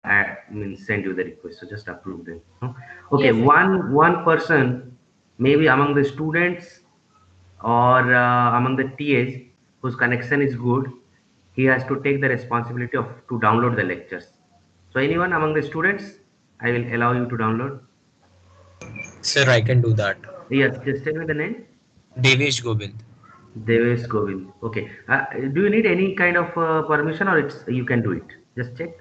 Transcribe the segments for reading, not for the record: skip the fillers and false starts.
send you the request. So just approve them. No? Okay, Yes, sir. one person, maybe among the students or among the TAs whose connection is good, he has to take the responsibility of to download the lectures. So anyone among the students, I will allow you to download. Sir, I can do that. Yes, just tell me the name. Devesh Govind. Devesh Govind. Okay. Do you need any kind of permission, or it's you can do it? Just check.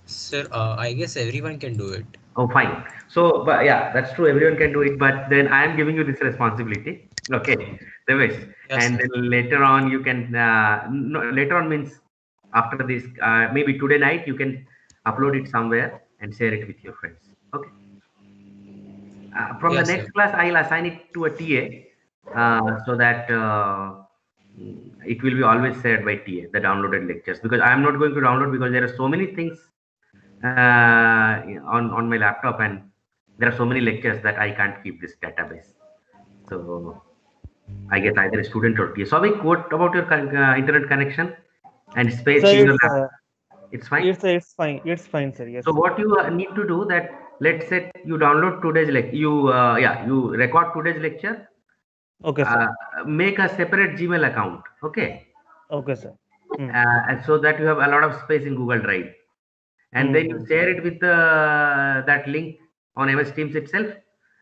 Sir, I guess everyone can do it. Oh, fine. So, but yeah, that's true. Everyone can do it, but then I am giving you this responsibility. Okay, Devesh. Yes, And sir. then later on, you can. No, later on means after this, maybe today night, you can upload it somewhere and share it with your friends. Okay. From the Yes, sir. next class, I'll assign it to a TA so that it will be always shared by TA, the downloaded lectures. Because I am not going to download because there are so many things on my laptop, and there are so many lectures that I can't keep this database. So I guess either a student or TA. So, what about your internet connection and space Sir, in your it's laptop? It's fine. it's fine. It's fine, sir. So Yes. what you need to do that, let's say you download today's lecture, you record today's lecture, Okay, sir. uh, make a separate Gmail account, okay, Okay, sir. Hmm. and so that you have a lot of space in Google Drive, and then you Hmm. share it with that link on MS Teams itself.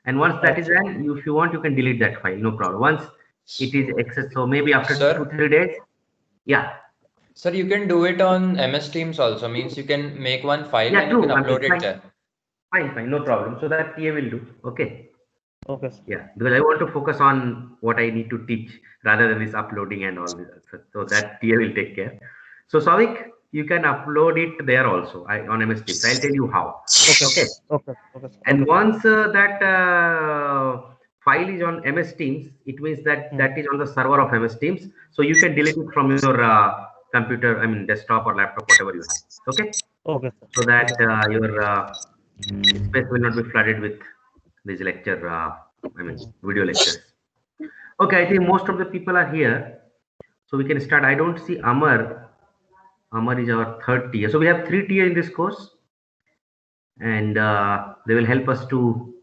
And once that is Acha. done, if you want, you can delete that file, no problem. Once it is accessed, so maybe after two, Sir, 3 days, yeah, sir, you can do it on MS Teams also. Means you can make one file yeah, and you can true. I mean, upload it fine, there. fine, no problem. So that TA will do, okay. Okay, sir. Yeah, because I want to focus on what I need to teach rather than this uploading and all this. So that TA will take care. So Savik, you can upload it there also on MS Teams. I'll tell you how. Okay, sir. Okay. Okay, okay, sir. And Okay, sir. once that file is on MS Teams, it means that Hmm. that is on the server of MS Teams. So you can delete it from your computer, I mean desktop or laptop, whatever you have. Okay. Okay, sir. So Okay, that sir. your space will not be flooded with these lecture, I mean, Hmm. video lectures. Okay, I think most of the people are here, so we can start. I don't see Amar. Amar is our third tier. So we have three tier in this course, and they will help us to,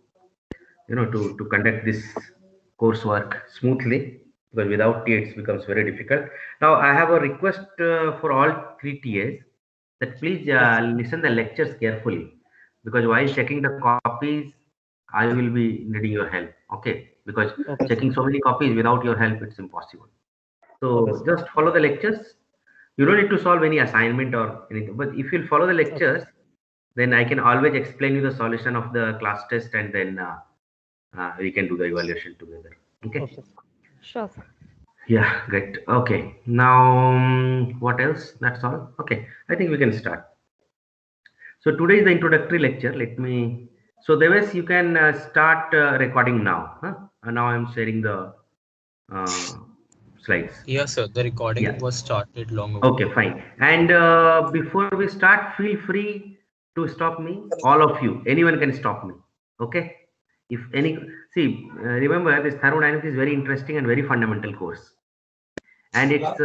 to conduct this coursework smoothly. Because without TA, it becomes very difficult. Now, I have a request for all three TAs that please Yes, sir. listen the lectures carefully, because while checking the copies, I will be needing your help. Okay, because Okay, sir. checking so many copies without your help, it's impossible. Okay, So sir. just follow the lectures. You don't need to solve any assignment or anything. But if you follow the Okay. lectures, then I can always explain you the solution of the class test, and then we can do the evaluation together. Okay. Okay, sir. Sure, sir. Yeah, great. Okay. Now, what else? That's all. Okay. I think we can start. So today is the introductory lecture. Let me. So Deves, you can start recording now. Huh? And now I'm sharing the uh, slides. Yes, sir. The recording Yeah. was started long ago. Okay, fine. And before we start, feel free to stop me. All of you, anyone can stop me. Okay. If any, see, remember this thermodynamics is very interesting and very fundamental course, and it's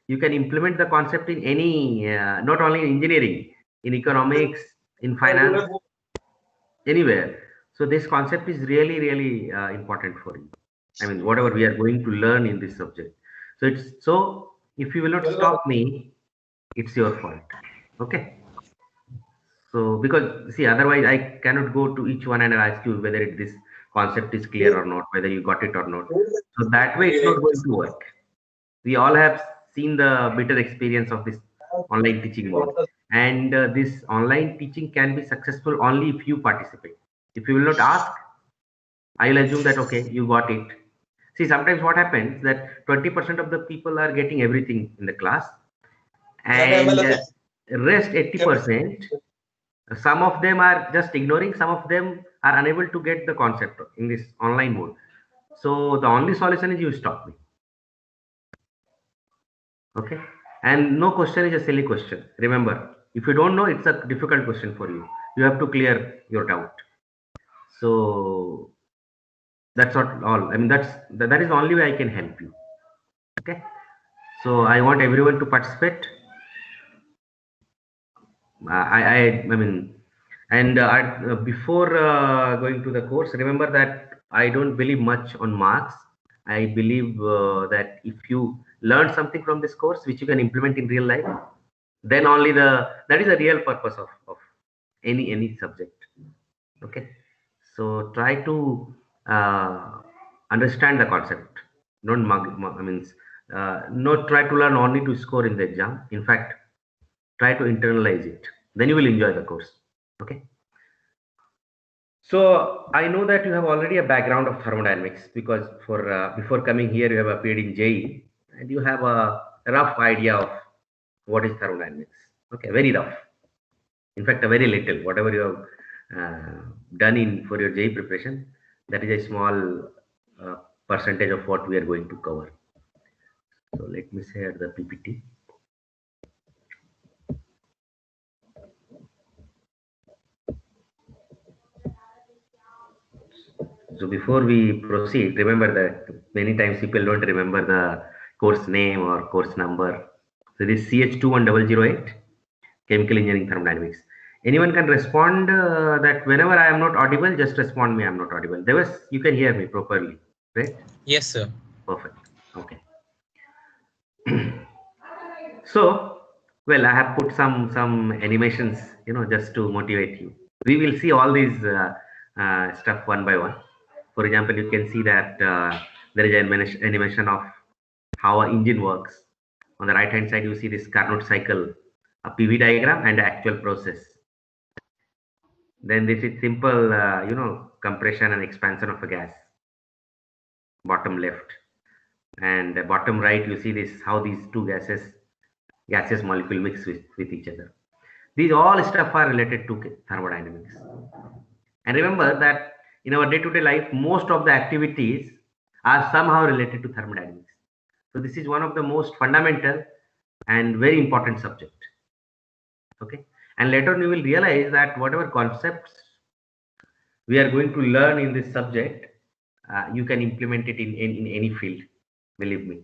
you can implement the concept in any, not only in engineering, in economics, in finance, anywhere. So this concept is really, really important for you. I mean, whatever we are going to learn in this subject. So it's so if you will not stop me, it's your fault. Okay. So because see, otherwise I cannot go to each one and ask you whether this concept is clear or not, whether you got it or not. So that way it's not going to work. We all have seen the bitter experience of this online teaching mode, and this online teaching can be successful only if you participate. If you will not ask, I will assume that okay, you got it. See, sometimes what happens that 20% of the people are getting everything in the class, and rest 80%, some of them are just ignoring, some of them are unable to get the concept in this online mode. So the only solution is you stop me. Okay. And no question is a silly question. Remember, if you don't know, it's a difficult question for you. You have to clear your doubt. So that's not all. I mean, that is the only way I can help you. Okay. So I want everyone to participate. I mean, and before going to the course, remember that I don't believe much on marks. I believe that if you learn something from this course, which you can implement in real life, then only that is the real purpose of any subject. Okay, so try to understand the concept. Don't I mean, not try to learn only to score in the exam. In fact, try to internalize it. Then you will enjoy the course. Okay. So I know that you have already a background of thermodynamics because for before coming here you have appeared in JE and you have a rough idea of what is thermodynamics. Okay, very rough. In fact, a very little. Whatever you have done in for your JE preparation, that is a small uh, percentage of what we are going to cover. So let me share the PPT. So before we proceed, remember that many times people don't remember the course name or course number. So this CH21008, Chemical Engineering Thermodynamics. Anyone can respond that whenever I am not audible, just respond me I am not audible. There was, you can hear me properly, right? Yes, sir. Perfect. Okay. So, well, I have put some animations, just to motivate you. We will see all these stuff one by one. For example, you can see that there is an animation of how an engine works. On the right hand side, you see this Carnot cycle, a PV diagram, and the actual process. Then this is simple, compression and expansion of a gas. Bottom left, and the bottom right, you see this how these two gaseous molecule mix with each other. These all stuff are related to thermodynamics. And remember that in our day-to-day life, most of the activities are somehow related to thermodynamics. So this is one of the most fundamental and very important subject. Okay. And later on you will realize that whatever concepts we are going to learn in this subject, you can implement it in any field, believe me.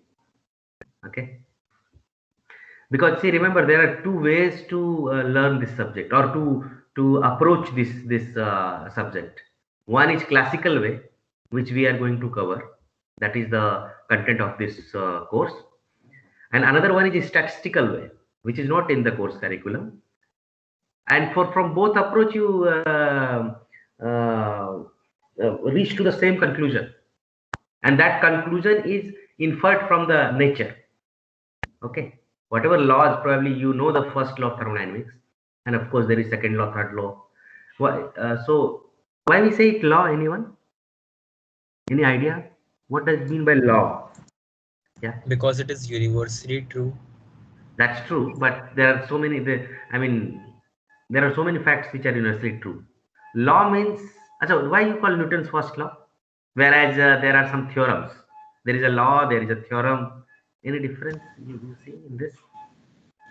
Okay. Because see, remember there are two ways to learn this subject or to approach this subject. One is classical way, which we are going to cover. That is the content of this course. And another one is a statistical way, which is not in the course curriculum. And from both approach, you reach to the same conclusion. And that conclusion is inferred from the nature. Okay. Whatever laws, probably you know the first law of thermodynamics. And of course, there is second law, third law. So why we say it law, anyone? Any idea? What does it mean by law? Yeah. Because it is universally true. That's true, but there are so many. There are so many facts which are universally true. Law means. So why you call Newton's first law? Whereas there are some theorems. There is a law. There is a theorem. Any difference you see in this?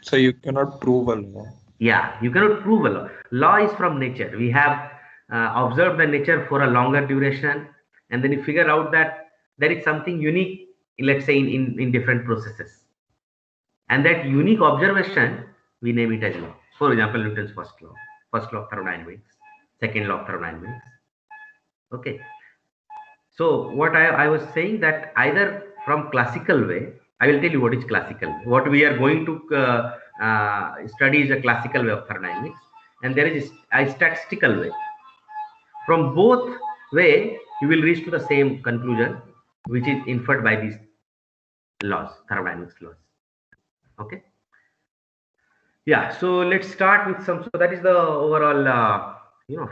So you cannot prove a law. Yeah, you cannot prove a law. Law is from nature. We have observed the nature for a longer duration, and then you figure out that there is something unique, let's say in different processes. And that unique observation, we name it as law. For example, Newton's first law of thermodynamics, second law of thermodynamics. Okay. So what I was saying that either from classical way, I will tell you what is classical. What we are going to study is a classical way of thermodynamics, and there is a statistical way. From both way, you will reach to the same conclusion, which is inferred by these laws, thermodynamics laws. Okay. Yeah. So let's start with some. So that is the overall,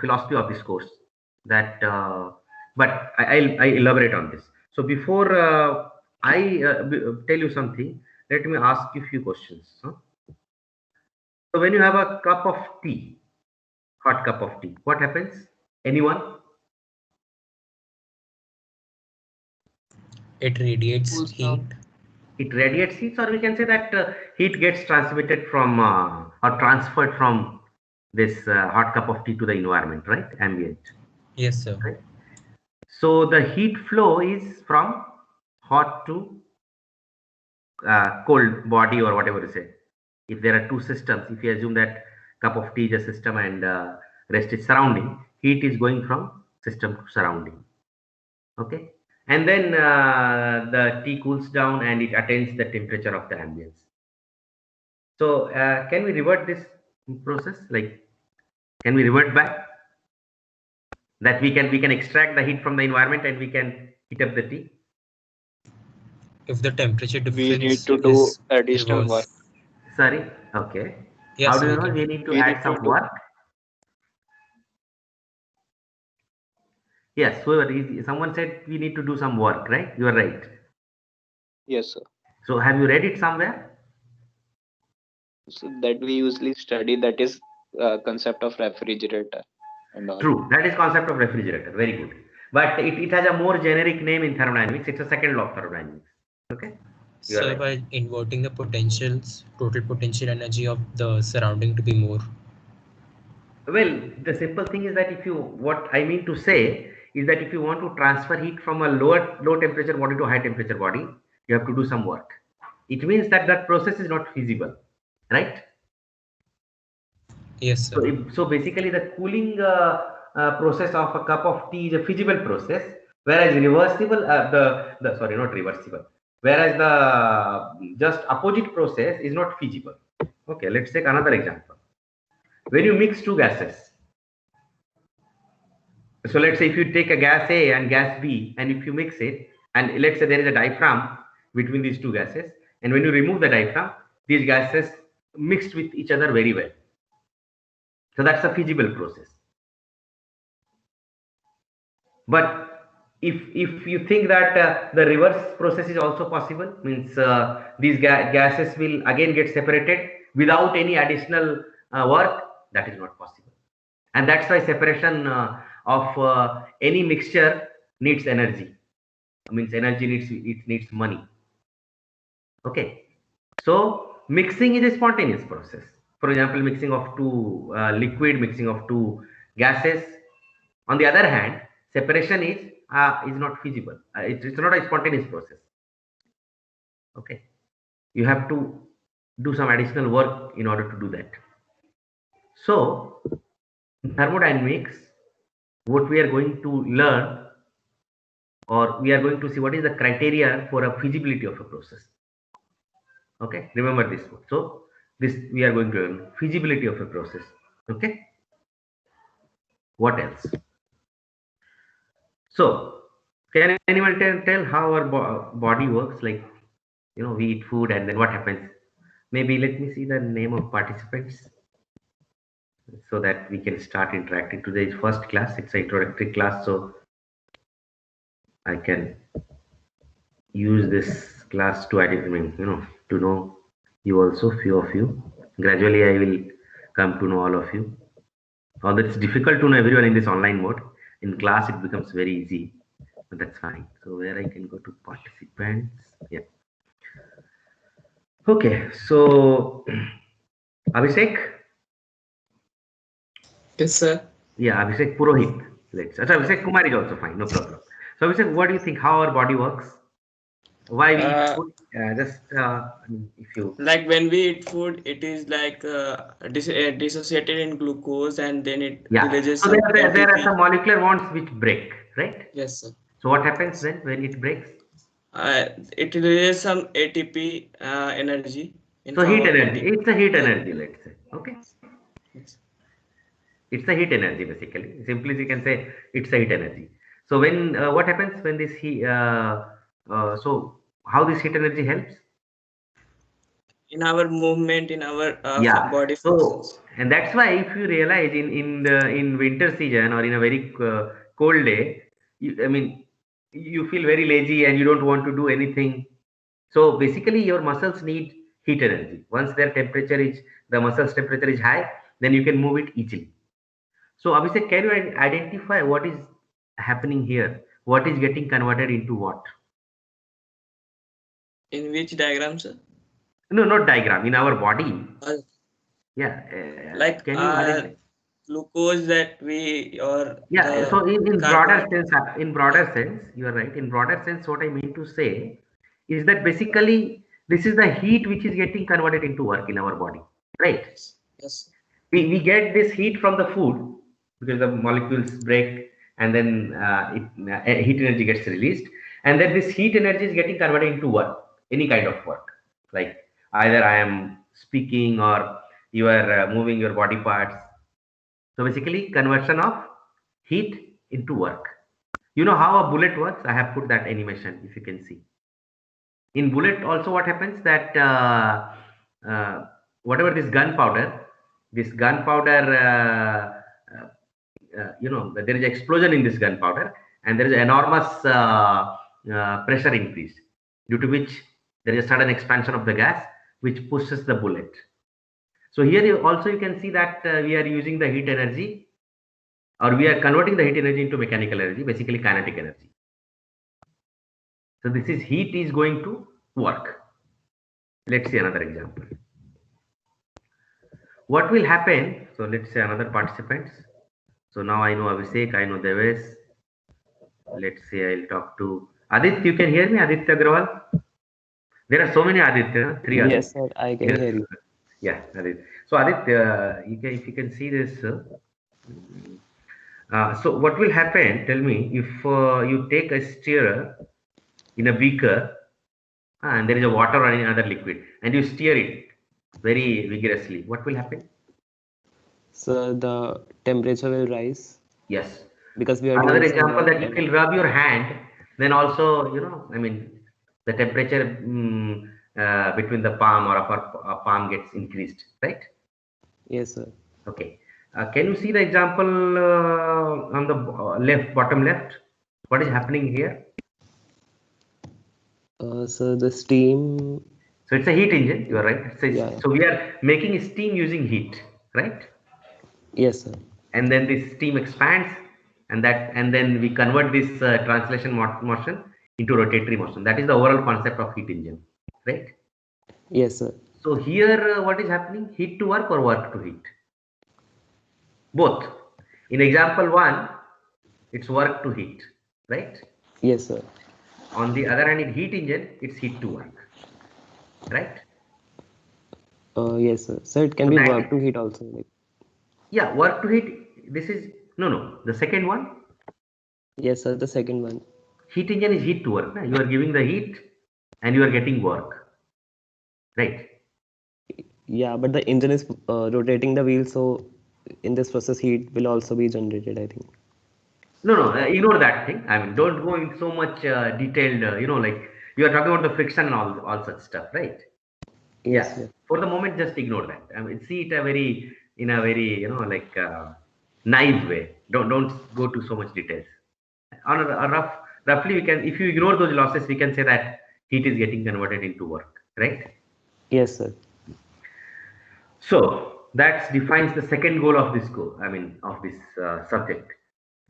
philosophy of this course. That, but I elaborate on this. So before I tell you something, let me ask you a few questions. Huh? So when you have a cup of tea, hot cup of tea, what happens? Anyone? It radiates heat. It radiates heat, or we can say that heat gets transmitted from or transferred from this hot cup of tea to the environment, right? Ambient. Yes, sir. Right? So the heat flow is from hot to cold body or whatever you say. If there are two systems, if you assume that cup of tea is a system and rest is surrounding. Heat is going from system to surrounding. Okay. And then the tea cools down and it attains the temperature of the ambience. So can we revert this process? Like, can we revert back? That we can extract the heat from the environment and we can heat up the tea. If the temperature difference We need to do is additional reverse. work. Sorry. Okay. Yes, How do you we know? can. We need to We add need some to do- work. Yes. So someone said we need to do some work, right? You are right. Yes, sir. So have you read it somewhere? So that we usually study, that is concept of refrigerator and all. True. That is concept of refrigerator. Very good. But it has a more generic name in thermodynamics. It's a second law of thermodynamics. Okay. You are So right. by inverting the potentials, total potential energy of the surrounding to be more. Well, the simple thing is that what I mean to say is that if you want to transfer heat from a low temperature body to high temperature body, you have to do some work. It means that that process is not feasible, right? Yes, sir. So basically, the cooling process of a cup of tea is a feasible process, whereas reversible, sorry, not reversible, whereas the just opposite process is not feasible. Okay, let's take another example. When you mix two gases, so let's say if you take a gas A and gas B, and if you mix it, and let's say there is a diaphragm between these two gases, and when you remove the diaphragm, these gases mixed with each other very well. So that's a feasible process. But if you think that the reverse process is also possible, means these gases will again get separated without any additional work, that is not possible. And that's why separation of any mixture needs energy. Means energy needs money. Okay. So mixing is a spontaneous process. For example, mixing of two liquid, mixing of two gases. On the other hand, separation is not feasible. It's not a spontaneous process. Okay. You have to do some additional work in order to do that. So in thermodynamics, what we are going to learn, or we are going to see what is the criteria for a feasibility of a process. Okay, remember this one. So this we are going to learn feasibility of a process. Okay, what else? So can anyone tell how our body works? Like, we eat food and then what happens? Maybe let me see the name of participants so that we can start interacting. Today is first class. It's an introductory class, so I can use this class to identify, to know you also, few of you. Gradually, I will come to know all of you. Although it's difficult to know everyone in this online mode, in class it becomes very easy, but that's fine. So where I can go to participants, yeah. Okay, so Abhishek. Yes, sir. Yeah, Abhishek Purohit. Let's. Abhishek Kumar is also fine, no problem. So Abhishek, what do you think? How our body works? Why we eat food? If you Like when we eat food, it is like dissociated in glucose, and then it releases so some there are ATP. some molecular bonds which break, right? Yes, sir. So what happens when it breaks? It releases some ATP energy in So form heat of energy. ATP. It's a heat energy, let's say. Okay. Yes. It's a heat energy basically. Simply you can say it's a heat energy. So when what happens when this heat? So how this heat energy helps? In our movement, in our Yeah. body So functions. and that's why if you realize in winter season or in a very cold day, you feel very lazy and you don't want to do anything. So basically your muscles need heat energy. Once the muscles temperature is high, then you can move it easily. So Abhishek, can you identify what is happening here? What is getting converted into what? In which diagram, sir? No, not diagram. In our body. Uh, Yeah. like Can you identify? glucose that we or Yeah. So in broader carbon. sense, you are right. In broader sense, what I mean to say is that basically this is the heat which is getting converted into work in our body, right? Yes. we get this heat from the food because the molecules break and then heat energy gets released, and then this heat energy is getting converted into work, any kind of work, like either I am speaking or you are moving your body parts. So basically conversion of heat into work. You know how a bullet works? I have put that animation, if you can see. In bullet also what happens that whatever this gunpowder there is explosion in this gunpowder, and there is enormous pressure increase, due to which there is a sudden expansion of the gas which pushes the bullet. So here you can see that we are using the heat energy, or we are converting the heat energy into mechanical energy, basically kinetic energy. So this is heat is going to work. Let's see another example. What will happen? So let's say another participants. So now I know Abhishek, I know Deves. Let's say I'll talk to Aditya. You can hear me, Aditya Agrawal? There are so many Aditya, three Aditya. Yes, sir, I can hear you. Yeah, Aditya. So Aditya, if you can see this. So what will happen? Tell me, if you take a stirrer in a beaker and there is a water or any other liquid, and you stir it very vigorously, what will happen? So the temperature will rise Yes. because we are Another doing some example work that you can rub your hand, then also, the temperature between the palm or upper palm gets increased, right? Yes, sir. Okay. Can you see the example on the bottom left? What is happening here? So the steam. So it's a heat engine. You are right. Yeah. So we are making steam using heat, right? Yes, sir. And then this steam expands, and then we convert this translation motion into rotatory motion. That is the overall concept of heat engine, right? Yes, sir. So here, what is happening? Heat to work or work to heat? Both. In example 1, it's work to heat, right? Yes, sir. On the other hand, in heat engine, it's heat to work, right? Yes, sir. So it can be work to heat also. Like. Yeah, work to heat. This is no. The second one. Yes, sir. The second one. Heat engine is heat to work. You are giving the heat, and you are getting work, right? Yeah, but the engine is rotating the wheel, so in this process, heat will also be generated, I think. No, ignore that thing. I mean, don't go in so much detailed. Like you are talking about the friction and all such stuff, right? Yes. Yeah. For the moment, just ignore that. I mean, see it in a very naive way. Don't go to so much details. On a roughly, we can, if you ignore those losses, we can say that heat is getting converted into work, right? Yes, sir. So that defines the second goal of this subject.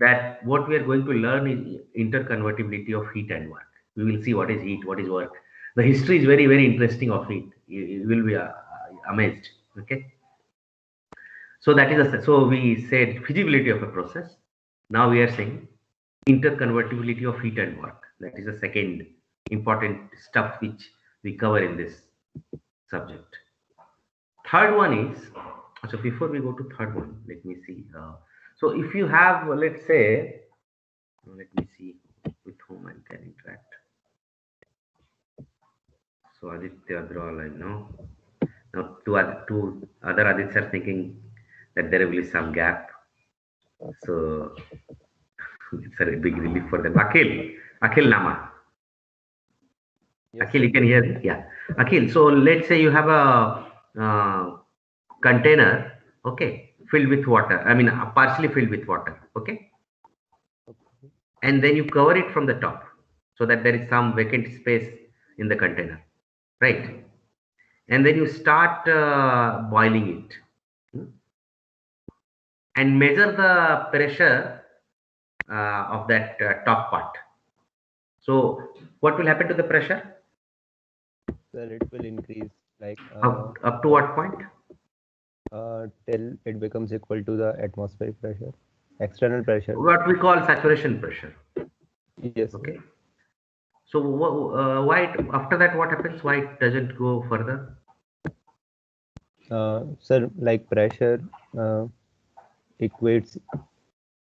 That what we are going to learn is interconvertibility of heat and work. We will see what is heat, what is work. The history is very, very interesting of heat. You will be amazed. Okay. So that is so we said feasibility of a process. Now we are saying interconvertibility of heat and work. That is the second important stuff which we cover in this subject. Third one is, so before we go to third one, let me see. So if you have, let's say, let me see with whom I can interact. So Aditya Agrawal, I know. Now two other Aditya are thinking that there will be some gap. So it's a big relief for them. Akhil Nama. Yes, Akhil, you can hear me? Yeah. Akhil, so let's say you have a container, okay, filled with water. I mean, partially filled with water, okay? And then you cover it from the top so that there is some vacant space in the container, right? And then you start boiling it and measure the pressure of that top part. So what will happen to the pressure? Sir, it will increase like up to what point? Till it becomes equal to the atmospheric pressure, external pressure. What we call saturation pressure. Yes. Okay. So why after that what happens? Why it doesn't go further? Sir, like pressure equates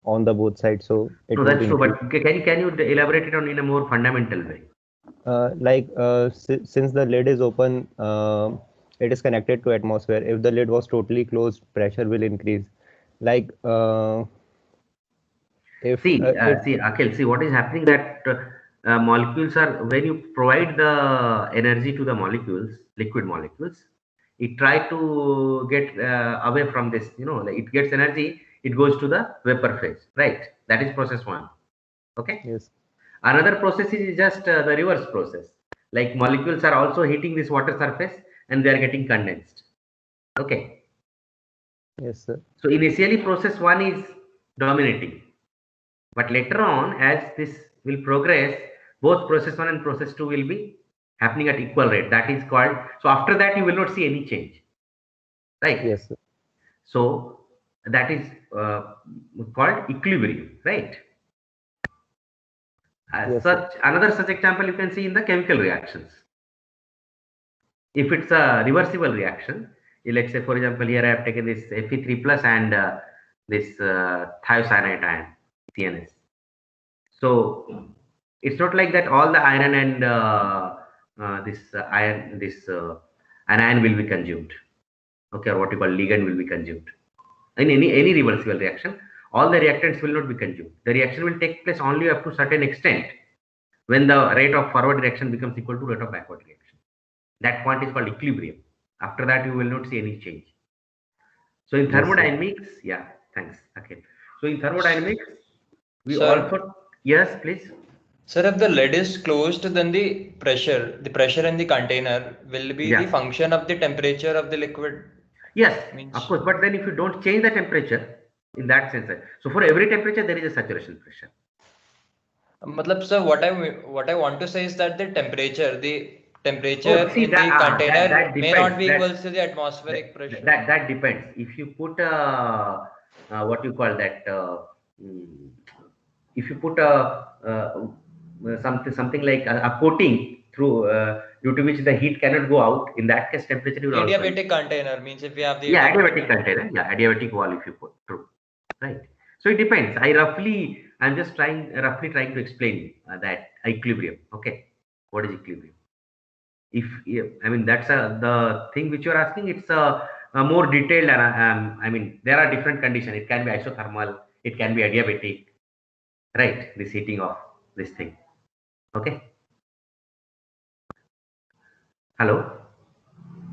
on the both sides, so it So would that's true, increase. but can you elaborate it on in a more fundamental way? Since the lid is open, it is connected to atmosphere. If the lid was totally closed, pressure will increase. Like if See, it see, Akhil, see what is happening that molecules are, when you provide the energy to the molecules, liquid molecules, it try to get away from this, like it gets energy, it goes to the vapor phase, right? That is process one. Okay. yes, Another process is just the reverse process. Like molecules are also hitting this water surface and they are getting condensed. Okay. yes, sir. So initially process one is dominating. But later on, as this will progress, both process 1 and process 2 will be happening at equal rate. That is called, so after that, you will not see any change, right? Yes, sir. So that is called equilibrium, right? Yes, sir. Another such example you can see in the chemical reactions. If it's a reversible reaction, let's say, for example, here I have taken this Fe3 plus and this thiocyanate ion, CNS. So it's not like that all the iron and anion will be consumed. Okay, or what you call ligand will be consumed. In any reversible reaction, all the reactants will not be consumed. The reaction will take place only up to certain extent when the rate of forward reaction becomes equal to rate of backward reaction. That point is called equilibrium. After that, you will not see any change. So in Yes, sir. thermodynamics, yeah, thanks. Okay. So in thermodynamics, we Sir. also, yes, please. Sir, if the lid is closed, then the pressure in the container will be the Yeah. function of the temperature of the liquid. Yes, Means- of course. But then if you don't change the temperature, in that sense, so for every temperature there is a saturation pressure. Matlab, sir, what I want to say is that the temperature See, in the container that may not be depends. equal to the atmospheric pressure. That depends. If you put what you call that, if you put something like a coating through due to which the heat cannot go out, in that case temperature will also increase. Adiabatic container means if we have the Yeah, adiabatic container. Yeah, adiabatic wall if you put, true, right? So it depends. I'm just roughly trying to explain that equilibrium. Okay, what is equilibrium? I mean that's the thing which you're asking. It's a more detailed, and I mean there are different conditions. It can be isothermal, it can be adiabatic, right? This heating of this thing. Okay. Hello.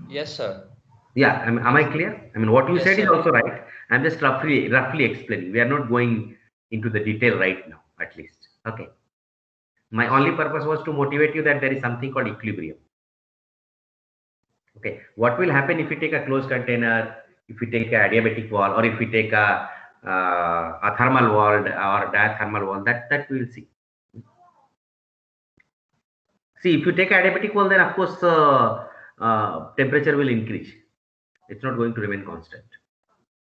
Yes, sir. Yeah, am I clear? I mean, what you Yes, said is sir. also right. I'm just roughly explaining. We are not going into the detail right now, at least. Okay. My only purpose was to motivate you that there is something called equilibrium. Okay. What will happen if you take a closed container, if you take a adiabatic wall, or if you take a thermal wall or diathermal wall? That we will see. See, if you take adiabatic wall, then of course temperature will increase. It's not going to remain constant.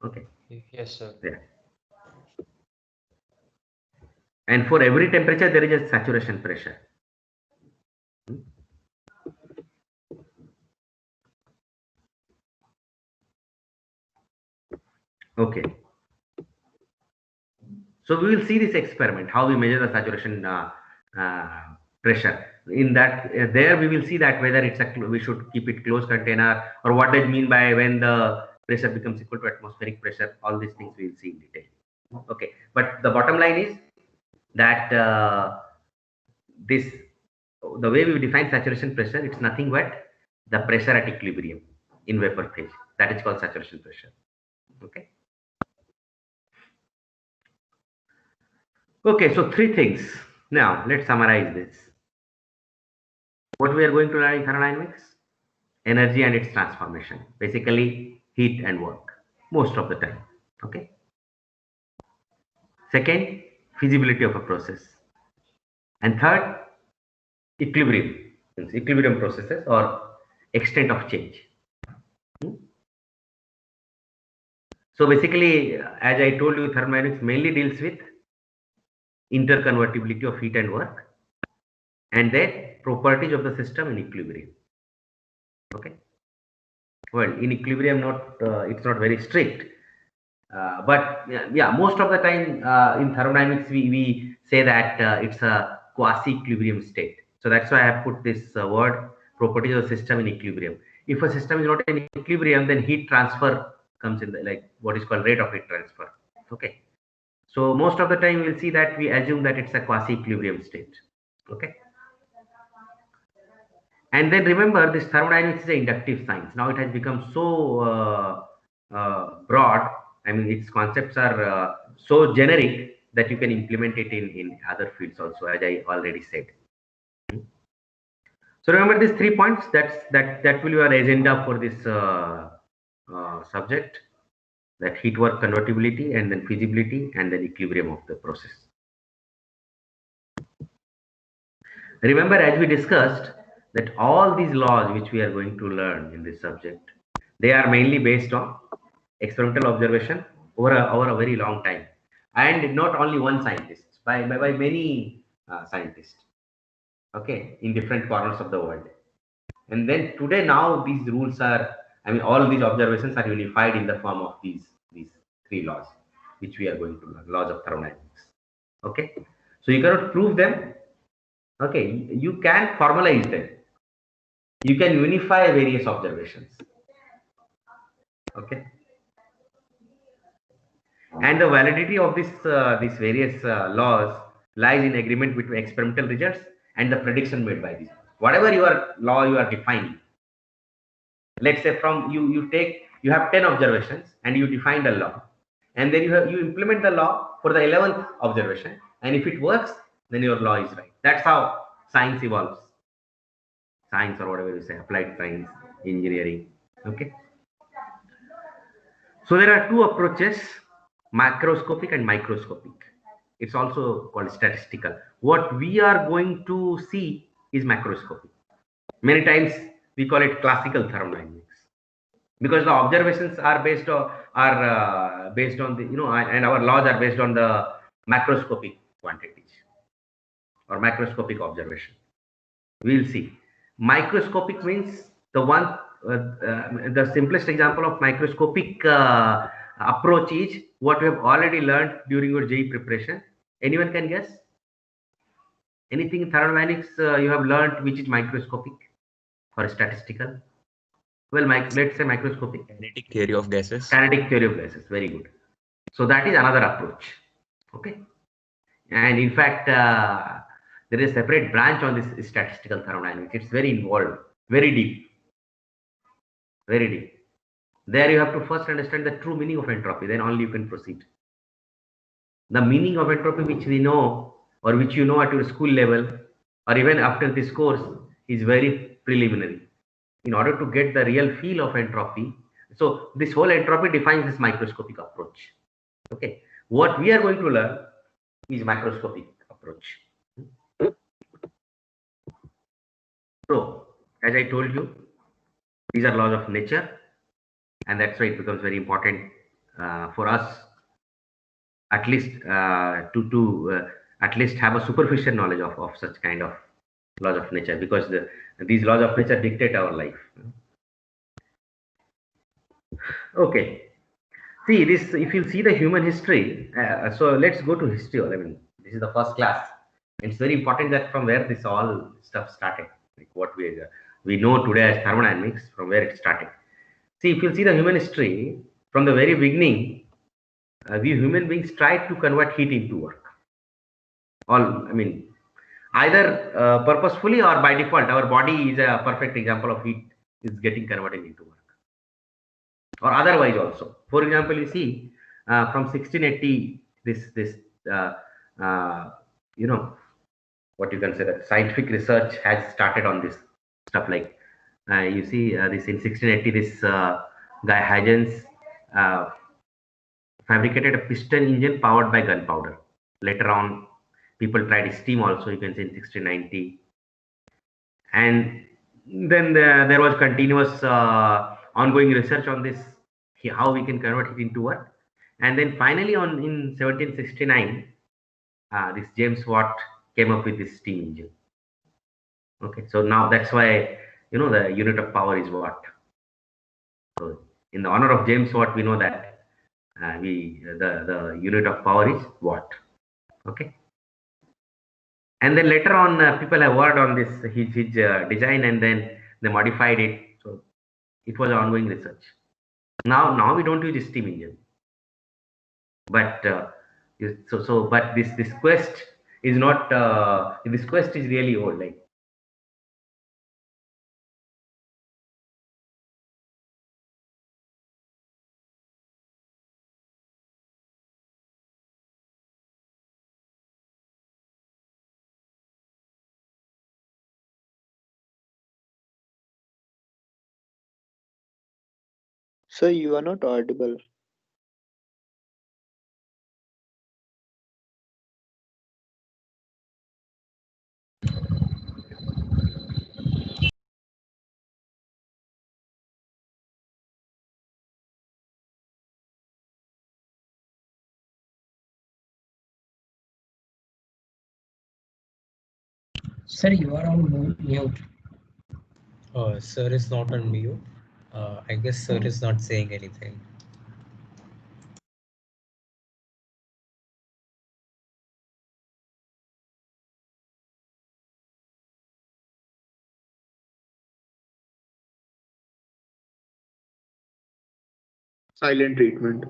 Okay. Yes, sir. Yeah. And for every temperature, there is a saturation pressure. Okay. So we will see this experiment, how we measure the saturation pressure. In that, there we will see that whether we should keep it closed container, or what does it mean by when the pressure becomes equal to atmospheric pressure. All these things we will see in detail. Okay. But the bottom line is that the way we define saturation pressure, it's nothing but the pressure at equilibrium in vapor phase. That is called saturation pressure. Okay. Okay, so 3 things. Now let's summarize this. What we are going to learn in thermodynamics: energy and its transformation, basically heat and work most of the time. Okay. Second, feasibility of a process, and third, equilibrium processes or extent of change. So basically, as I told you, thermodynamics mainly deals with interconvertibility of heat and work, and then properties of the system in equilibrium. Okay. Well, in equilibrium, it's not very strict. But yeah, most of the time in thermodynamics, we say that it's a quasi-equilibrium state. So that's why I have put this word properties of the system in equilibrium. If a system is not in equilibrium, then heat transfer comes in the, like what is called rate of heat transfer. Okay. So most of the time we'll see that we assume that it's a quasi-equilibrium state. Okay. And then remember, this thermodynamics is an inductive science. Now it has become so broad. I mean, its concepts are so generic that you can implement it in other fields also, as I already said. So remember these 3 points. That will be your agenda for this subject. That heat work convertibility, and then feasibility, and then equilibrium of the process. Remember, as we discussed, that all these laws which we are going to learn in this subject, they are mainly based on experimental observation over a very long time, and not only one scientist, by many scientists, okay, in different corners of the world. And then today, now these rules are, I mean, all these observations are unified in the form of these 3 laws, which we are going to learn, laws of thermodynamics. Okay, so you cannot prove them. Okay, you can formalize them. You can unify various observations. Okay, and the validity of these various laws lies in agreement between experimental results and the prediction made by these. Whatever your law you are defining, let's say from you have 10 observations and you defined a law, and then you implement the law for the 11th observation, and if it works, then your law is right. That's how science evolves. Science, or whatever you say, applied science, engineering. Okay. So there are 2 approaches, macroscopic and microscopic. It's also called statistical. What we are going to see is macroscopic. Many times we call it classical thermodynamics, because the observations are based on the and our laws are based on the macroscopic quantities or macroscopic observation. We'll see. Microscopic means the simplest example of microscopic approach is what we have already learned during your JEE preparation. Anyone can guess? Anything in thermodynamics you have learned which is microscopic or statistical? Well, let's say microscopic. Kinetic theory of gases. Kinetic theory of gases. Very good. So that is another approach. Okay. And in fact, there is a separate branch on this statistical thermodynamics. It's very involved, very deep, very deep. There you have to first understand the true meaning of entropy, then only you can proceed. The meaning of entropy which we know, or which you know at your school level, or even after this course, is very preliminary. In order to get the real feel of entropy, so this whole entropy defines this microscopic approach. Okay, what we are going to learn is macroscopic approach. So, as I told you, these are laws of nature, and that's why it becomes very important for us, at least to at least have a superficial knowledge of such kind of laws of nature, because these laws of nature dictate our life. Okay, see this. If you see the human history, so let's go to history. I mean, this is the first class. It's very important that from where this all stuff started, like what we know today as thermodynamics, from where it started. See, if you see the human history, from the very beginning, we human beings tried to convert heat into work. Either purposefully or by default. Our body is a perfect example of heat is getting converted into work, or otherwise also. For example, you see from 1680, what you can say, that scientific research has started on this stuff. Like you see this in 1680, this guy Huygens fabricated a piston engine powered by gunpowder. Later on, people tried steam also, you can say, in 1690. And then there was continuous ongoing research on this, how we can convert it into work. And then finally in 1769, this James Watt came up with this steam engine. Okay, so now that's why, the unit of power is watt. So in the honor of James Watt, we know that the unit of power is watt. Okay. And then later on, people have worked on this his design, and then they modified it. So it was ongoing research. Now we don't use steam engine, but but this quest is not. This quest is really old. Like, Sir, you are not audible. Sir, you are on mute. Sir is not on mute. I guess sir is not saying anything. Silent treatment.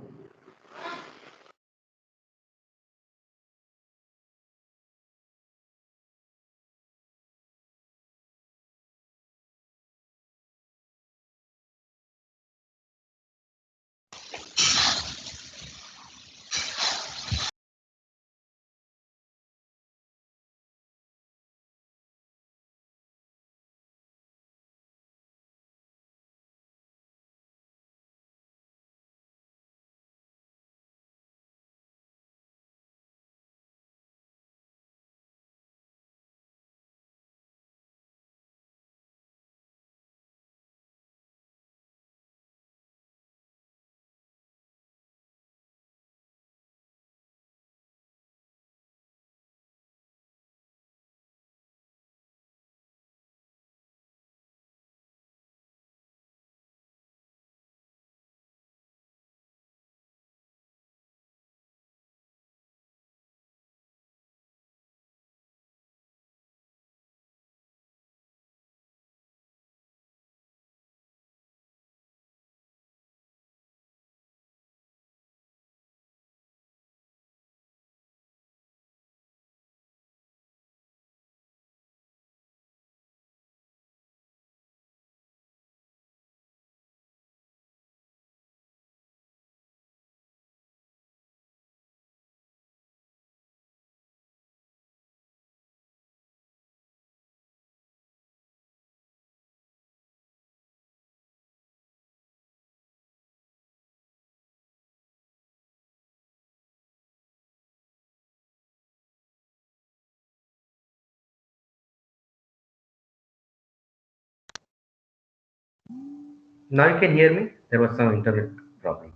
now you can hear me. There was some internet problem.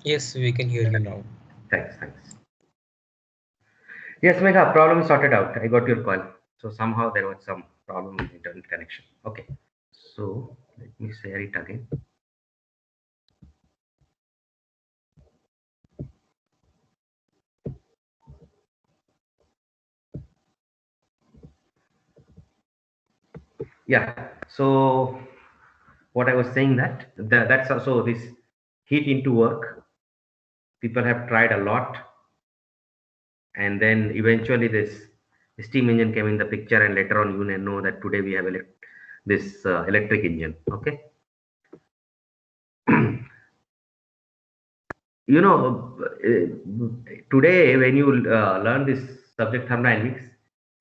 Yes, we can hear you now. Thanks. Yes, Megha, problem is sorted out. I got your call. So somehow there was some problem with internet connection. Okay. So let me share it again. Yeah. So what I was saying that's also this heat into work. People have tried a lot, and then eventually this steam engine came in the picture, and later on you know that today we have this electric engine. Okay. You know, today when you learn this subject thermodynamics,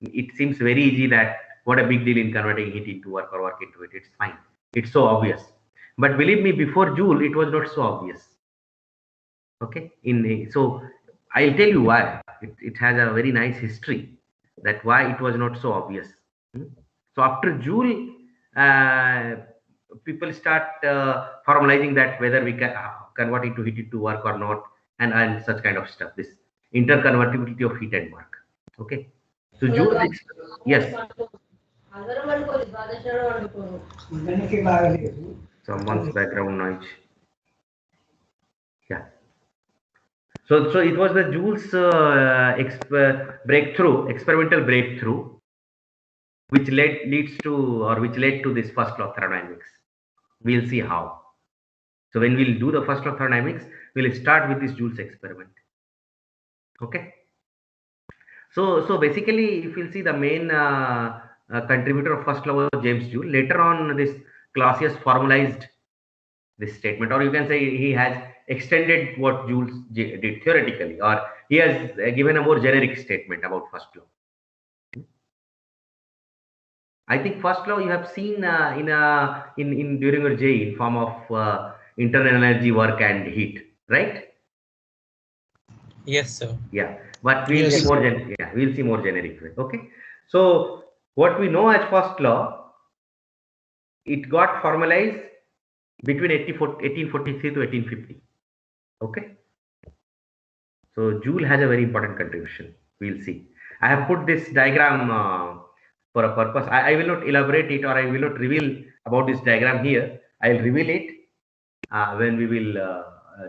it seems very easy that what a big deal in converting heat into work or work into it. It's fine. It's so obvious. But believe me, before Joule, it was not so obvious. Okay. So I'll tell you why. It has a very nice history, that why it was not so obvious. So after Joule, people start formalizing that whether we can convert into heat into work or not, and such kind of stuff. This interconvertibility of heat and work. Okay. So Joule, yes. Someone's background noise. Yeah. So it was the Joule's experimental breakthrough, which led to this first law of thermodynamics. We'll see how. So when we'll do the first law of thermodynamics, we'll start with this Joule's experiment. Okay. So basically, if you'll see, the main contributor of first law was James Joule. Later on, this Clausius formalized this statement, or you can say he has extended what Joule did theoretically, or he has given a more generic statement about first law. I think first law you have seen during your JEE in form of internal energy, work, and heat, right? Yes, sir. Yeah, but we'll Yes, see more we'll see more generic way. Okay, so what we know as first law, it got formalized between 1843 to 1850. Okay, so Joule has a very important contribution. We'll see. I have put this diagram for a purpose. I will not elaborate it, or I will not reveal about this diagram here. I will reveal it when we will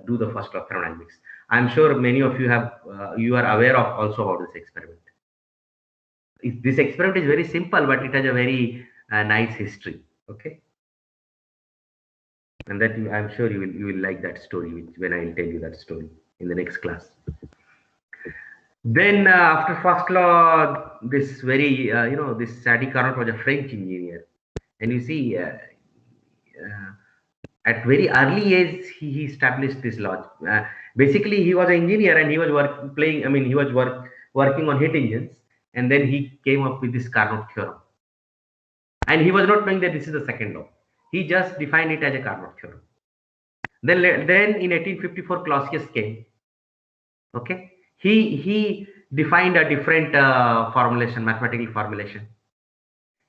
do the first law of thermodynamics. I'm sure many of you you are aware of also about this experiment. This experiment is very simple, but it has a very nice history. Okay, and that I'm sure you will like that story when I will tell you that story in the next class. Then after first law, this very this Sadi Carnot was a French engineer, and you see at very early age he established this law. Basically, he was an engineer and he was working on heat engines, and then he came up with this Carnot theorem. And he was not knowing that this is the second law. He just defined it as a Carnot theorem. Then in 1854, Clausius came. Okay, he defined a different mathematical formulation.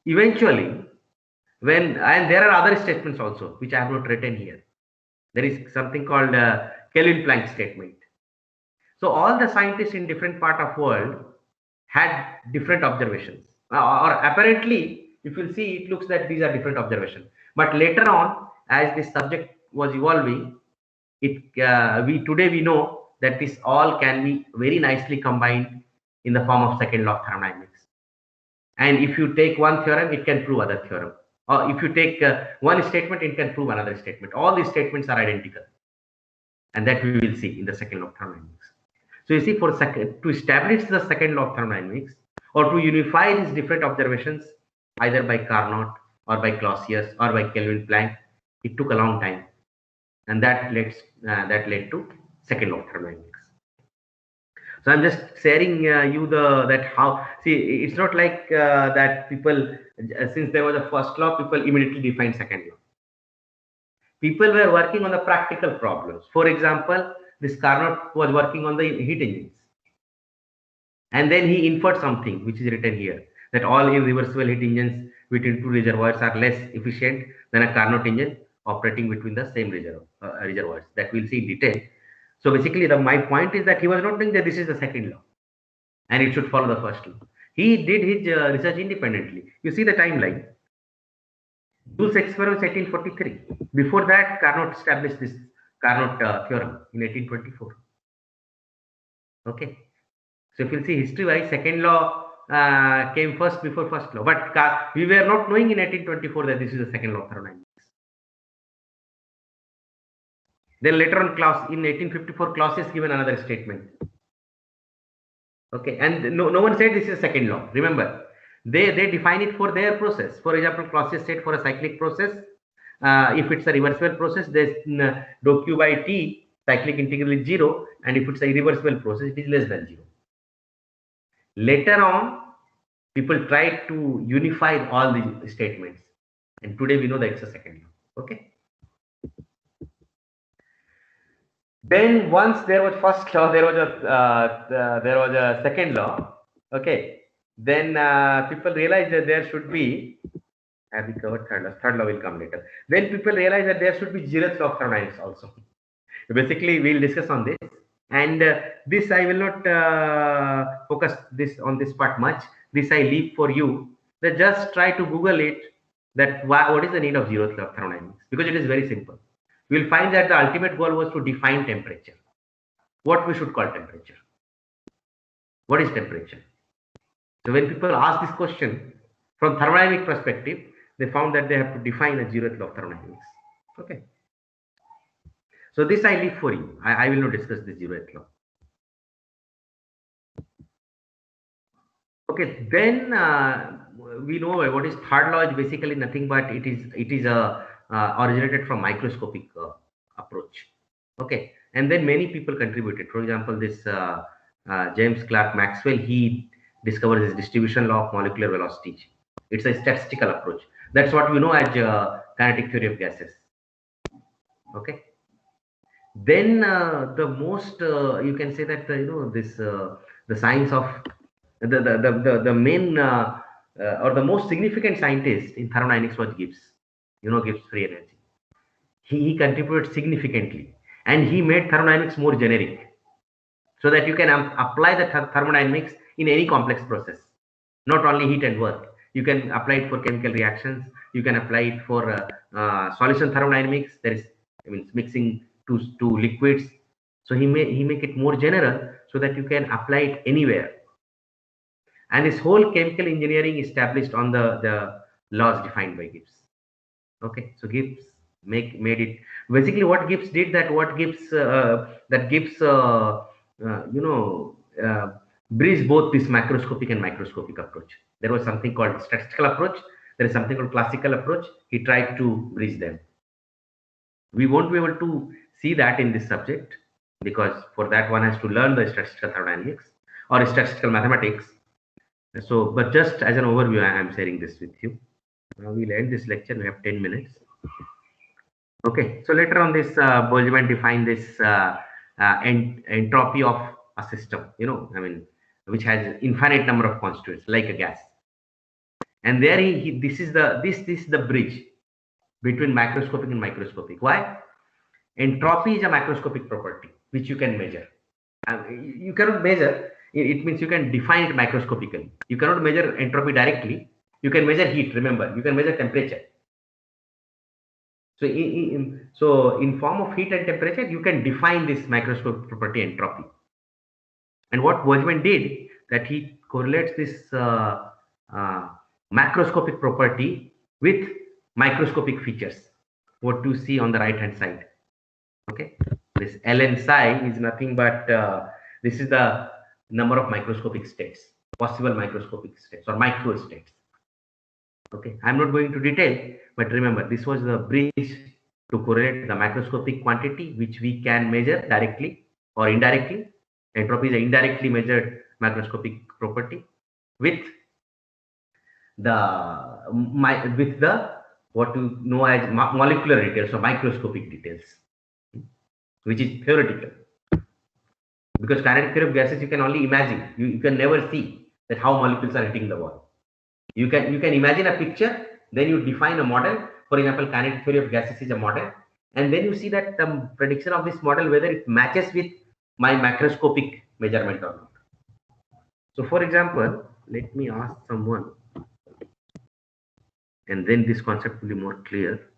Eventually, and there are other statements also which I have not written here. There is something called Kelvin-Planck statement. So all the scientists in different part of world had different observations, or apparently, if you see, it looks that these are different observations. But later on, as this subject was evolving, today we know that this all can be very nicely combined in the form of second law of thermodynamics. And if you take one theorem, it can prove other theorem. Or if you take one statement, it can prove another statement. All these statements are identical, and that we will see in the second law of thermodynamics. So you see, to establish the second law of thermodynamics, or to unify these different observations, either by Carnot or by Clausius or by Kelvin-Planck, it took a long time, and that led to second law of thermodynamics. So I'm just sharing it's not like that people, since there was a first law, people immediately defined second law. People were working on the practical problems. For example, this Carnot was working on the heat engines, and then he inferred something which is written here, that all irreversible heat engines between two reservoirs are less efficient than a Carnot engine operating between the same reservoirs. That we'll see in detail. So basically, my point is that he was not saying that this is the second law and it should follow the first law. He did his research independently. You see the timeline. Joule's experiment 1843. Before that, Carnot established this Carnot theorem in 1824. Okay. So if you see history-wise, second law came first before first law. But we were not knowing in 1824 that this is the second law of thermodynamics. Then later on, in 1854, Clausius given another statement. Okay, and no one said this is a second law. Remember, they define it for their process. For example, Clausius said for a cyclic process, if it's a reversible process, there's dou q by t, cyclic integral is 0, and if it's a irreversible process, it is less than 0. Later on, people tried to unify all these statements, and today we know that it's a second law. Okay. Then once there was first law, there was a second law. Okay. Then people realized that there should be, have we covered third law? Third law will come later. Then people realized that there should be zeroth law of thermodynamics also. Basically, we'll discuss on this. And this I will not focus on this part much. This I leave for you. Then just try to Google it. That what is the need of zeroth law of thermodynamics? Because it is very simple. You will find that the ultimate goal was to define temperature. what we should call temperature. What is temperature? So when people ask this question from thermodynamic perspective, they found that they have to define a zeroth law of thermodynamics. Okay. So this I leave for you. I will not discuss the zeroth law. Okay, then we know what is third law is basically nothing but it is originated from microscopic approach. Okay, and then many people contributed. For example, this James Clerk Maxwell, he discovered his distribution law of molecular velocities. It's a statistical approach. That's what we know as kinetic theory of gases. Okay. Then the most you can say that this the science of the main or the most significant scientist in thermodynamics was Gibbs. Gibbs free energy. He contributed significantly, and he made thermodynamics more generic, so that you can apply the thermodynamics in any complex process, not only heat and work. You can apply it for chemical reactions. You can apply it for solution thermodynamics. There is, mixing two liquids. So he make it more general so that you can apply it anywhere. And this whole chemical engineering established on the laws defined by Gibbs. Okay, so Gibbs made it basically what Gibbs did. Bridge both this macroscopic and microscopic approach. There was something called statistical approach. There is something called classical approach. He tried to bridge them. We won't be able to see that in this subject, because for that one has to learn the statistical thermodynamics or statistical mathematics. So, but just as an overview, I am sharing this with you. Now we'll end this lecture. We have 10 minutes. Okay. So later on this, Boltzmann defined this entropy of a system, which has infinite number of constituents like a gas. And there this is the bridge between macroscopic and microscopic. Why? Entropy is a macroscopic property which you can measure. You cannot measure. It means you can define it macroscopically. You cannot measure entropy directly. You can measure heat. Remember, you can measure temperature. So in form of heat and temperature, you can define this macroscopic property entropy. And what Boltzmann did, that he correlates this macroscopic property with microscopic features. What you see on the right hand side. Okay, this ln psi is nothing but this is the number of microscopic states, possible microscopic states or micro states. Okay, I'm not going to detail, but remember this was the bridge to correlate the macroscopic quantity which we can measure directly or indirectly. Entropy is an indirectly measured macroscopic property with the what you know as molecular details or microscopic details, which is theoretical. Because kinetic theory of gases, you can only imagine. You can never see that how molecules are hitting the wall. You can imagine a picture, then you define a model. For example, kinetic theory of gases is a model, and then you see that the prediction of this model whether it matches with my macroscopic measurement or not. So, for example, let me ask someone, and then this concept will be more clear.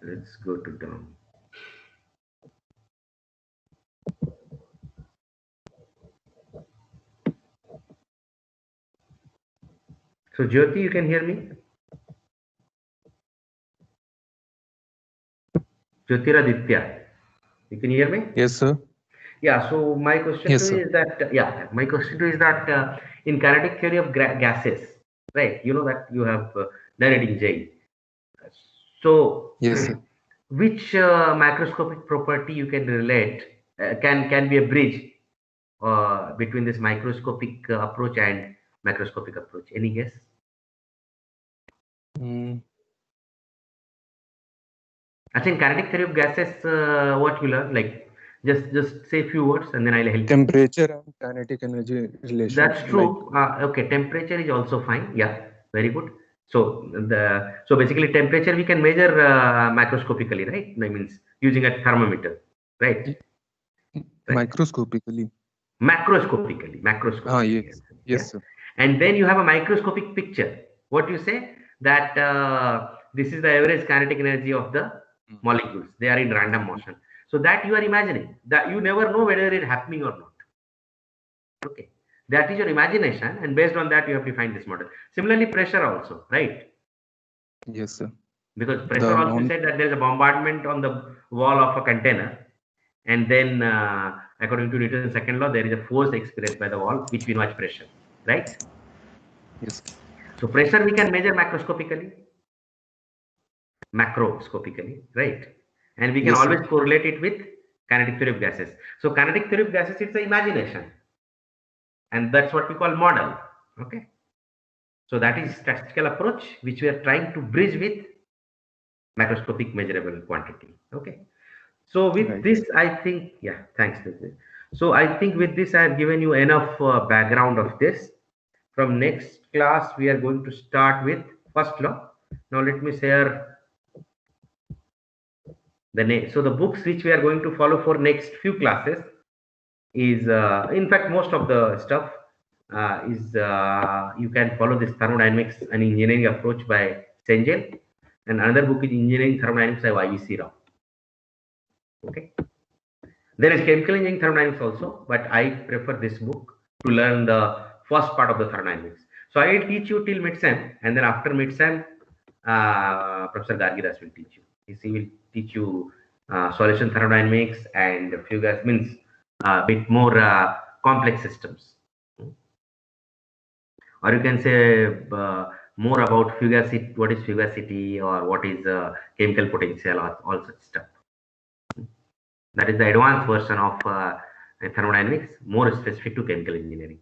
Let's go to down. So Jyoti, you can hear me? Jyotiraditya, you can hear me? Yes, sir. Yeah. So my question Yes, to you sir. is that my question to you is that in kinetic theory of gases, right? You know that you have done it in JEE. So Yes, sir. which macroscopic property you can relate can be a bridge between this microscopic approach and macroscopic approach? Any guess? I think kinetic theory of gases, what you learn, like just say a few words and then I'll help you. Temperature and kinetic energy relation. That's true. Okay, temperature is also fine. Yeah, very good. So basically temperature we can measure macroscopically, right? That means using a thermometer, right? Microscopically. Macroscopically. Yes. Yes, sir. And then you have a microscopic picture. What you say that this is the average kinetic energy of the molecules. They are in random motion. So that you are imagining. That you never know whether it is happening or not. Okay. That is your imagination, and based on that, you have defined this model. Similarly, pressure also, right? Yes, sir. Because pressure The also non- said that there is a bombardment on the wall of a container, and then according to Newton's second law, there is a force experienced by the wall, which we know as pressure, right? Yes. So pressure we can measure macroscopically, right? And we can Yes, sir. always correlate it with kinetic theory of gases. So kinetic theory of gases, it's the imagination, and that's what we call model. Okay. So that is statistical approach which we are trying to bridge with macroscopic measurable quantity. Okay. So with Right. this, I think, yeah, thanks. Nitin. So I think with this, I have given you enough background of this. From next class, we are going to start with first law. Now let me share the name. So the books which we are going to follow for next few classes is, in fact, most of the stuff is, you can follow this thermodynamics and engineering approach by Sengel, and another book is engineering thermodynamics by YVC Rao. Okay. There is chemical engineering thermodynamics also, but I prefer this book to learn the first part of the thermodynamics. So I will teach you till mid-sem, and then after mid-sem, Professor Gargidas will teach you. He will teach you solution thermodynamics and few gas means a bit more complex systems. Or you can say more about fugacity, what is fugacity, or what is chemical potential, or all such stuff. That is the advanced version of thermodynamics, more specific to chemical engineering.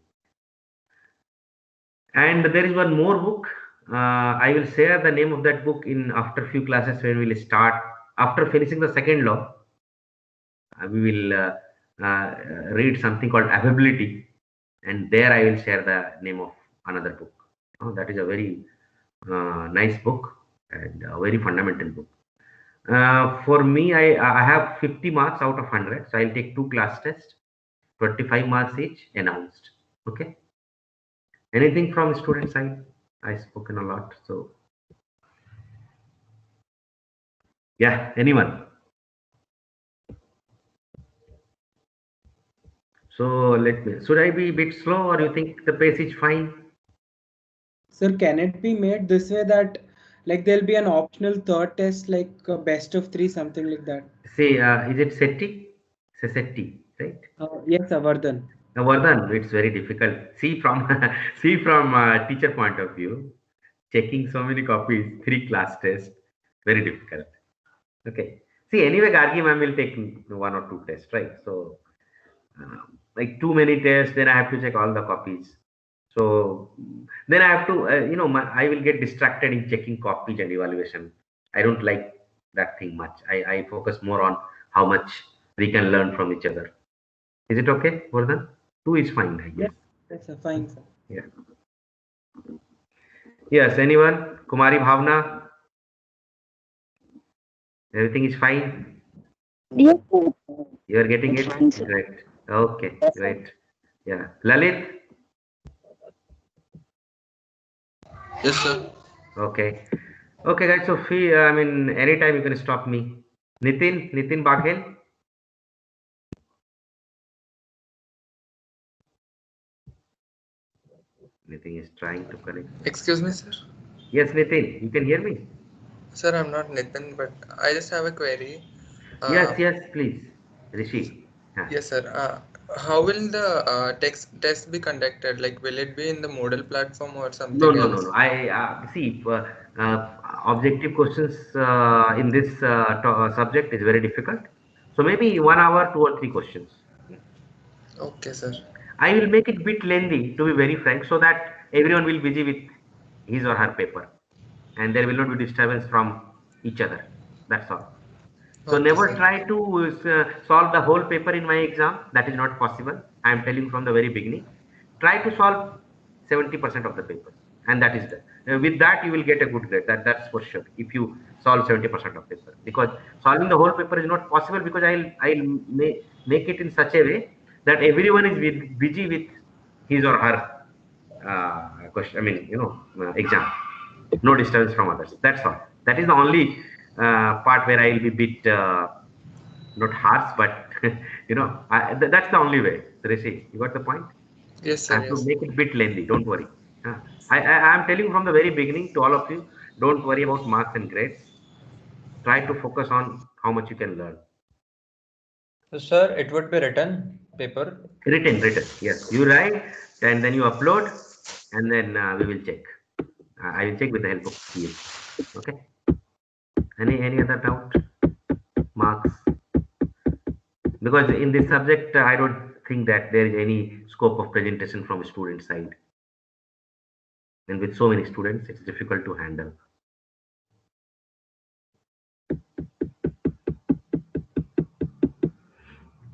And there is one more book. I will share the name of that book in after few classes when we will start. After finishing the second law, we will read something called availability, and there I will share the name of another book. That is a very nice book and a very fundamental book. For me, I have 50 marks out of 100, so I'll take 2 class tests, 25 marks each announced. Okay. Anything from student side? I've spoken a lot, so yeah, anyone? So should I be a bit slow, or you think the pace is fine? Sir, can it be made this way that like there'll be an optional third test, like best of 3, something like that? Say, is it SETI? SETI, right? Yes, Vardhan. Vardhan, it's very difficult. See from teacher point of view, checking so many copies, 3 class tests, very difficult. Okay. See, anyway, Gargi ma'am will take 1 or 2 tests, right? So, like too many tests, then I have to check all the copies. So then I have to, I will get distracted in checking copies and evaluation. I don't like that thing much. I focus more on how much we can learn from each other. Is it okay, Vardhan? 2 is fine, I guess. Yes, sir, fine, sir. Yeah. Yes, anyone? Kumari Bhavna? Everything is fine? Yes, sir. You are getting It's it? fine, sir. Right. Okay, Yes, sir. great. Yeah. Lalit? Yes, sir. Okay. Okay, guys. So, I mean, anytime you can stop me. Nitin Baghel? Nitin is trying to connect. Excuse me, sir. Yes, Nitin, you can hear me? Sir, I'm not Nitin, but I just have a query. Yes, please. Rishi. Yes, sir. How will the test be conducted? Like, will it be in the Moodle platform or something else? No. I see. Objective questions in this subject is very difficult. So maybe 1 hour, 2 or 3 questions. Okay, sir. I will make it a bit lengthy, to be very frank, so that everyone will be busy with his or her paper, and there will not be disturbance from each other. That's all. So Okay, never sir. try to solve the whole paper in my exam. That is not possible. I am telling you from the very beginning. Try to solve 70% of the paper, and that is done. With that, you will get a good grade. That's for sure. If you solve 70% of paper, because solving the whole paper is not possible, because I'll make it in such a way that everyone is busy with his or her question. I mean, exam. No disturbance from others. That's all. That is the only part where I will be bit not harsh, but that's the only way. Rishi, you got the point? Yes, I sir. have to Yes. make it bit lengthy. Don't worry. I'm telling you from the very beginning to all of you, don't worry about marks and grades. Try to focus on how much you can learn. So, sir, it would be written paper. Written. Yes, you write and then you upload, and then we will check. I will check with the help of CA. Okay. Any other doubt? Marks? Because in this subject, I don't think that there is any scope of presentation from student side. And with so many students, it's difficult to handle.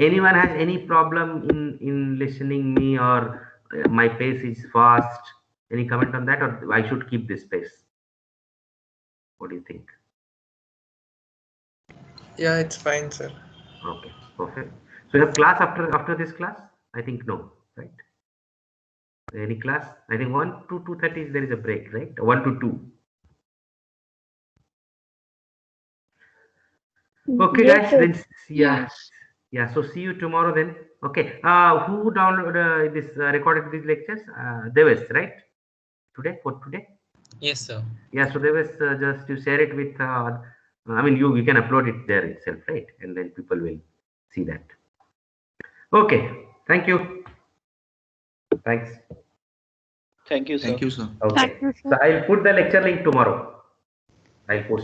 Anyone has any problem in listening me, or my pace is fast? Any comment on that, or I should keep this pace? What do you think? Yeah, it's fine, sir. Okay, perfect. So you have class after this class? I think no, right? Any class? I think 1 to 2:30 there is a break, right? 1 to 2. Okay, Yes, guys. sir. Then yeah. So see you tomorrow then. Okay. Who downloaded this recorded these lectures? Deves, right? For today. Yes, sir. Yeah. So Deves, just to share it with. I mean, you can upload it there itself, right? And then people will see that. Okay. Thank you. Thanks. Thank you, sir. Thank you, sir. Okay. Thank you, sir. So I'll put the lecture link tomorrow. I'll post it.